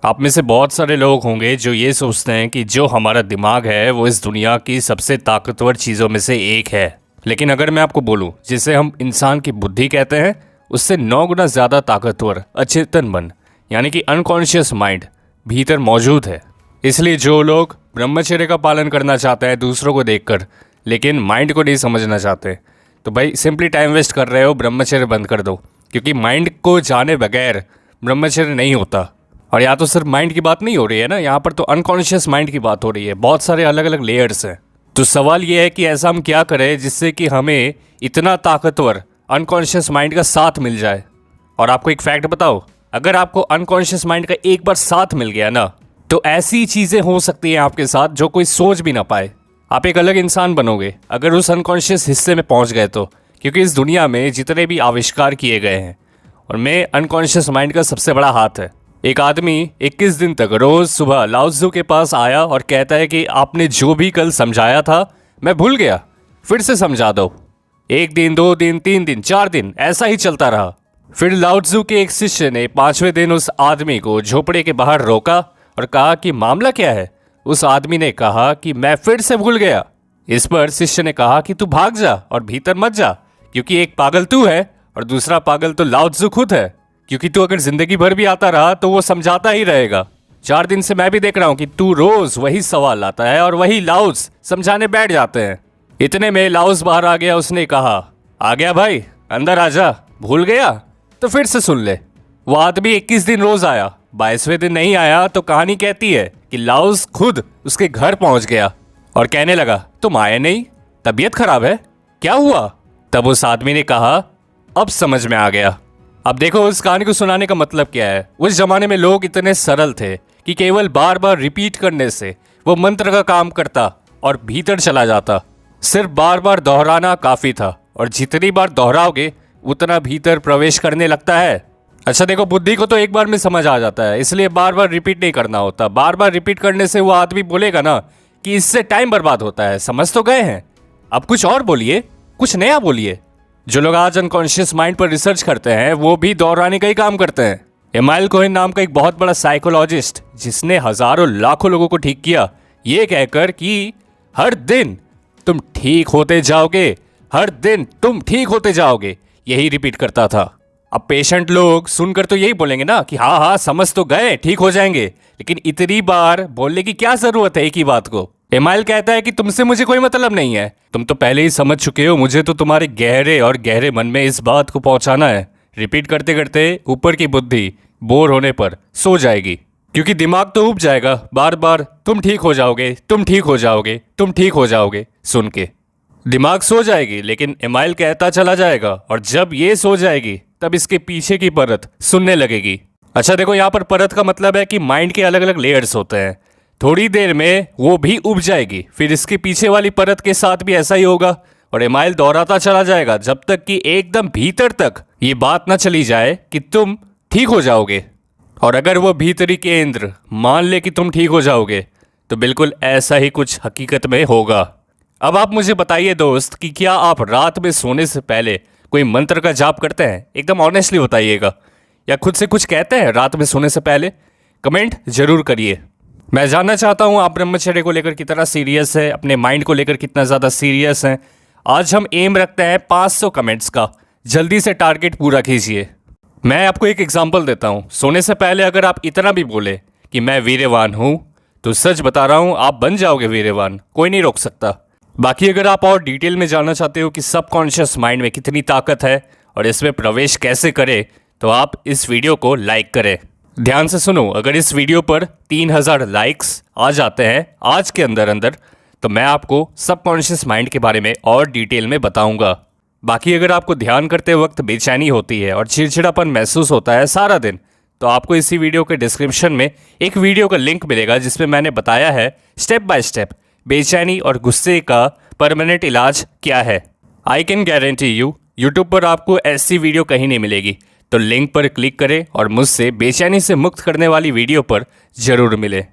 आप में से बहुत सारे लोग होंगे जो ये सोचते हैं कि जो हमारा दिमाग है वो इस दुनिया की सबसे ताकतवर चीज़ों में से एक है। लेकिन अगर मैं आपको बोलूं जिसे हम इंसान की बुद्धि कहते हैं, उससे 9 गुना ज़्यादा ताकतवर अचेतन मन यानी कि अनकॉन्शियस माइंड भीतर मौजूद है। इसलिए जो लोग ब्रह्मचर्य का पालन करना चाहते हैं दूसरों को देखकर, लेकिन माइंड को नहीं समझना चाहते, तो भाई सिंपली टाइम वेस्ट कर रहे हो, ब्रह्मचर्य बंद कर दो। क्योंकि माइंड को जाने बगैर ब्रह्मचर्य नहीं होता। और यहाँ तो सिर्फ माइंड की बात नहीं हो रही है ना, यहाँ पर तो अनकॉन्शियस माइंड की बात हो रही है। बहुत सारे अलग अलग लेयर्स हैं। तो सवाल ये है कि ऐसा हम क्या करें जिससे कि हमें इतना ताकतवर अनकॉन्शियस माइंड का साथ मिल जाए। और आपको एक फैक्ट बताओ, अगर आपको अनकॉन्शियस माइंड का एक बार साथ मिल गया ना, तो ऐसी चीज़ें हो सकती हैं आपके साथ जो कोई सोच भी ना पाए। आप एक अलग इंसान बनोगे अगर उस अनकॉन्शियस हिस्से में पहुंच गए तो। क्योंकि इस दुनिया में जितने भी आविष्कार किए गए हैं, उनमें अनकॉन्शियस माइंड का सबसे बड़ा हाथ है। एक आदमी 21 दिन तक रोज सुबह लाओ त्सु के पास आया और कहता है कि आपने जो भी कल समझाया था मैं भूल गया, फिर से समझा दो। 1 दिन, 2 दिन, 3 दिन, 4 दिन ऐसा ही चलता रहा। फिर लाओ त्सु के एक शिष्य ने 5वें दिन उस आदमी को झोपड़े के बाहर रोका और कहा कि मामला क्या है। उस आदमी ने कहा कि मैं फिर से भूल गया। इस पर शिष्य ने कहा कि तू भाग जा और भीतर मत जा, क्योंकि एक पागल तू है और दूसरा पागल तो लाओ त्सु खुद है। क्योंकि तू अगर जिंदगी भर भी आता रहा तो वो समझाता ही रहेगा। 4 दिन से मैं भी देख रहा हूं कि तू रोज वही सवाल लाता है और वही लाउस समझाने बैठ जाते हैं। इतने में लाउस बाहर आ गया। उसने कहा, आ गया भाई, अंदर आ जा, भूल गया तो फिर से सुन ले। वो आदमी 21 दिन रोज आया, 22वें दिन नहीं आया तो कहानी कहती है कि लाउस खुद उसके घर पहुंच गया और कहने लगा, तुम आए नहीं, तबीयत खराब है, क्या हुआ? तब उस आदमी ने कहा, अब समझ में आ गया। अब देखो उस कहानी को सुनाने का मतलब क्या है। उस जमाने में लोग इतने सरल थे कि केवल बार बार रिपीट करने से वो मंत्र का काम करता और भीतर चला जाता। सिर्फ बार बार दोहराना काफ़ी था और जितनी बार दोहराओगे उतना भीतर प्रवेश करने लगता है। अच्छा देखो, बुद्धि को तो एक बार में समझ आ जाता है, इसलिए बार बार रिपीट नहीं करना होता। बार बार रिपीट करने से वो आदमी बोलेगा ना कि इससे टाइम बर्बाद होता है। समझ तो गए हैं? अब कुछ और बोलिए, कुछ नया बोलिए। जो लोग आज अनकॉन्शियस माइंड पर रिसर्च करते हैं वो भी दोहराने का ही काम करते हैं। इमाइल कोहेन नाम का एक बहुत बड़ा साइकोलॉजिस्ट, जिसने हजारों लाखों लोगों को ठीक किया ये कहकर कि हर दिन तुम ठीक होते जाओगे, हर दिन तुम ठीक होते जाओगे, यही रिपीट करता था। अब पेशेंट लोग सुनकर तो यही बोलेंगे ना कि हाँ हाँ समझ तो गए, ठीक हो जाएंगे, लेकिन इतनी बार बोलने की क्या जरूरत है एक ही बात को। एमाइल कहता है कि तुमसे मुझे कोई मतलब नहीं है, तुम तो पहले ही समझ चुके हो, मुझे तो तुम्हारे गहरे और गहरे मन में इस बात को पहुंचाना है। रिपीट करते करते ऊपर की बुद्धि बोर होने पर सो जाएगी, क्योंकि दिमाग तो ऊब जाएगा बार बार तुम ठीक हो जाओगे, तुम ठीक हो जाओगे, तुम ठीक हो जाओगे सुन के। दिमाग सो जाएगी, लेकिन एमाइल कहता चला जाएगा और जब ये सो जाएगी तब इसके पीछे की परत सुनने लगेगी। अच्छा देखो, यहाँ पर परत का मतलब है कि माइंड के अलग अलग लेयर्स होते हैं। थोड़ी देर में वो भी उब जाएगी, फिर इसके पीछे वाली परत के साथ भी ऐसा ही होगा और एमाइल दोहराता चला जाएगा जब तक कि एकदम भीतर तक ये बात ना चली जाए कि तुम ठीक हो जाओगे। और अगर वो भीतरी केंद्र मान ले कि तुम ठीक हो जाओगे तो बिल्कुल ऐसा ही कुछ हकीकत में होगा। अब आप मुझे बताइए दोस्त कि क्या आप रात में सोने से पहले कोई मंत्र का जाप करते हैं? एकदम ऑनेस्टली बताइएगा। या खुद से कुछ कहते हैं रात में सोने से पहले? कमेंट जरूर करिए। मैं जानना चाहता हूँ आप ब्रह्मचर्य को लेकर कितना सीरियस है, अपने माइंड को लेकर कितना ज़्यादा सीरियस है। आज हम एम रखते हैं 500 कमेंट्स का। जल्दी से टारगेट पूरा कीजिए। मैं आपको एक एग्जांपल देता हूँ। सोने से पहले अगर आप इतना भी बोले कि मैं वीर्यवान हूँ, तो सच बता रहा हूँ आप बन जाओगे वीर्यवान, कोई नहीं रोक सकता। बाकी अगर आप और डिटेल में जानना चाहते हो कि सबकॉन्शियस माइंड में कितनी ताकत है और इसमें प्रवेश कैसे करें, तो आप इस वीडियो को लाइक करें। ध्यान से सुनो, अगर इस वीडियो पर 3000 लाइक्स आ जाते हैं आज के अंदर अंदर, तो मैं आपको सबकॉन्शियस माइंड के बारे में और डिटेल में बताऊंगा। बाकी अगर आपको ध्यान करते वक्त बेचैनी होती है और चिड़चिड़ापन महसूस होता है सारा दिन, तो आपको इसी वीडियो के डिस्क्रिप्शन में एक वीडियो का लिंक मिलेगा जिसमें मैंने बताया है स्टेप बाय स्टेप बेचैनी और गुस्से का परमानेंट इलाज क्या है। I can guarantee you YouTube पर आपको ऐसी वीडियो कहीं नहीं मिलेगी। तो लिंक पर क्लिक करें और मुझसे बेचैनी से मुक्त करने वाली वीडियो पर जरूर मिले।